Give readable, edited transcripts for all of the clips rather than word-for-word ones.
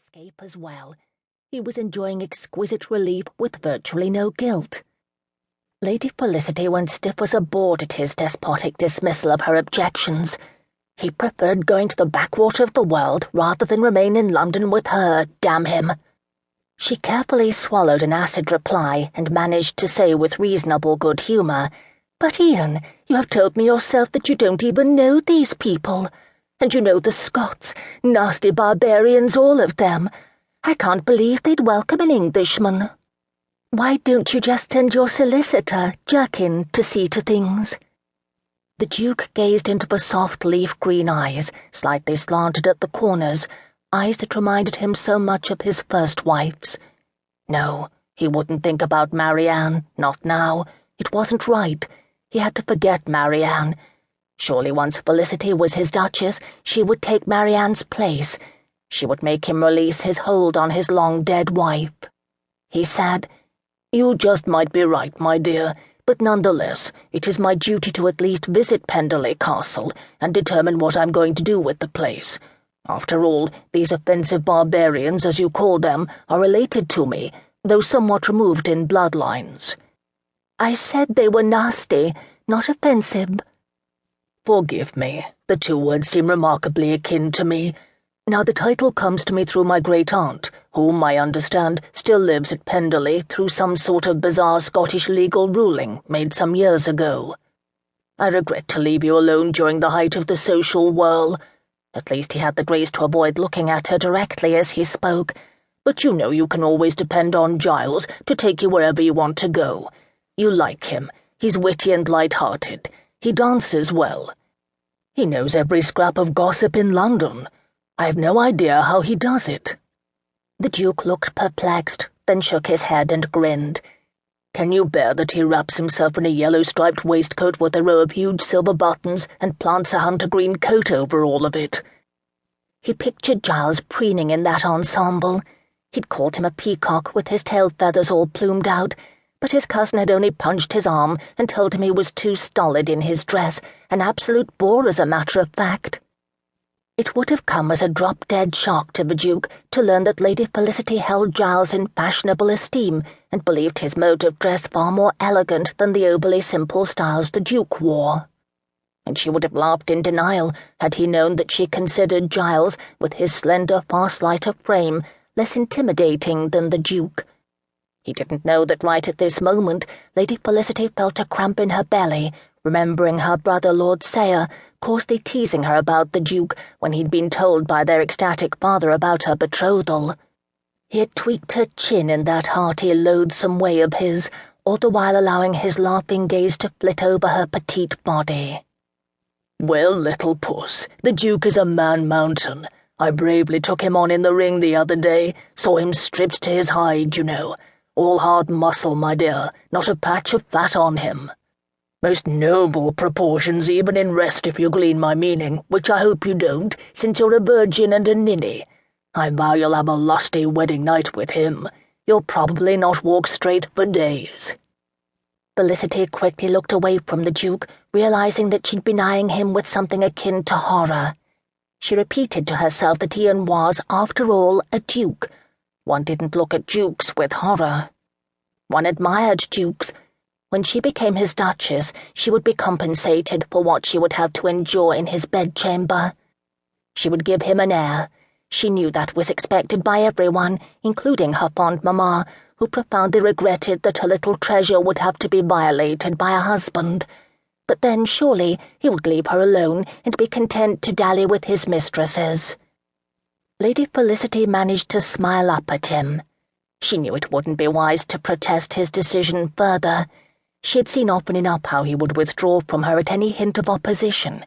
escape as well. He was enjoying exquisite relief with virtually no guilt. Lady Felicity went stiff as a board at his despotic dismissal of her objections. He preferred going to the backwater of the world rather than remain in London with her, damn him. She carefully swallowed an acid reply and managed to say with reasonable good humour, "But Ian, you have told me yourself that you don't even know these people. And you know the Scots, nasty barbarians, all of them. I can't believe they'd welcome an Englishman. Why don't you just send your solicitor, Jack, in to see to things?" The Duke gazed into the soft leaf-green eyes, slightly slanted at the corners, eyes that reminded him so much of his first wife's. No, he wouldn't think about Marianne, not now. It wasn't right. He had to forget Marianne. Surely once Felicity was his Duchess, she would take Marianne's place. She would make him release his hold on his long-dead wife. He said, "You just might be right, my dear, but nonetheless, it is my duty to at least visit Penderleigh Castle and determine what I'm going to do with the place. After all, these offensive barbarians, as you call them, are related to me, though somewhat removed in bloodlines." "I said they were nasty, not offensive." "Forgive me, the two words seem remarkably akin to me. Now the title comes to me through my great-aunt, whom, I understand, still lives at Penderleigh through some sort of bizarre Scottish legal ruling made some years ago. I regret to leave you alone during the height of the social whirl." At least he had the grace to avoid looking at her directly as he spoke. "But you know you can always depend on Giles to take you wherever you want to go. You like him. He's witty and light-hearted. He dances well. He knows every scrap of gossip in London. I have no idea how he does it." The Duke looked perplexed, then shook his head and grinned. "Can you bear that he wraps himself in a yellow-striped waistcoat with a row of huge silver buttons and plants a hunter-green coat over all of it?" He pictured Giles preening in that ensemble. He'd called him a peacock with his tail feathers all plumed out, but his cousin had only punched his arm and told him he was too stolid in his dress, an absolute bore as a matter of fact. It would have come as a drop-dead shock to the Duke to learn that Lady Felicity held Giles in fashionable esteem and believed his mode of dress far more elegant than the overly simple styles the Duke wore. And she would have laughed in denial had he known that she considered Giles, with his slender, far slighter frame, less intimidating than the Duke. He didn't know that right at this moment Lady Felicity felt a cramp in her belly, remembering her brother Lord Sayer coarsely teasing her about the Duke when he'd been told by their ecstatic father about her betrothal. He had tweaked her chin in that hearty, loathsome way of his, all the while allowing his laughing gaze to flit over her petite body. "Well, little puss, the Duke is a man-mountain. I bravely took him on in the ring the other day, saw him stripped to his hide, you know. All hard muscle, my dear, not a patch of fat on him. Most noble proportions even in rest, if you glean my meaning, which I hope you don't, since you're a virgin and a ninny. I vow you'll have a lusty wedding night with him. You'll probably not walk straight for days." Felicity quickly looked away from the Duke, realizing that she'd been eyeing him with something akin to horror. She repeated to herself that Ian was, after all, a Duke. One didn't look at Dukes with horror. One admired Dukes. When she became his Duchess, she would be compensated for what she would have to endure in his bedchamber. She would give him an heir. She knew that was expected by everyone, including her fond mamma, who profoundly regretted that her little treasure would have to be violated by a husband. But then, surely, he would leave her alone and be content to dally with his mistresses. Lady Felicity managed to smile up at him. She knew it wouldn't be wise to protest his decision further. She had seen often enough how he would withdraw from her at any hint of opposition.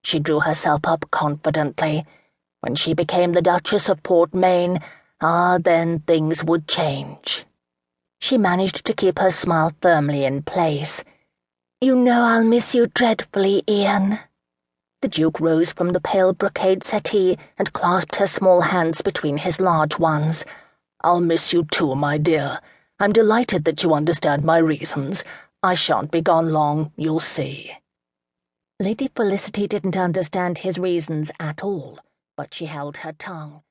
She drew herself up confidently. When she became the Duchess of Portmaine, then things would change. She managed to keep her smile firmly in place. "You know I'll miss you dreadfully, Ian." The Duke rose from the pale brocade settee and clasped her small hands between his large ones. "I'll miss you too, my dear. I'm delighted that you understand my reasons. I shan't be gone long, you'll see." Lady Felicity didn't understand his reasons at all, but she held her tongue.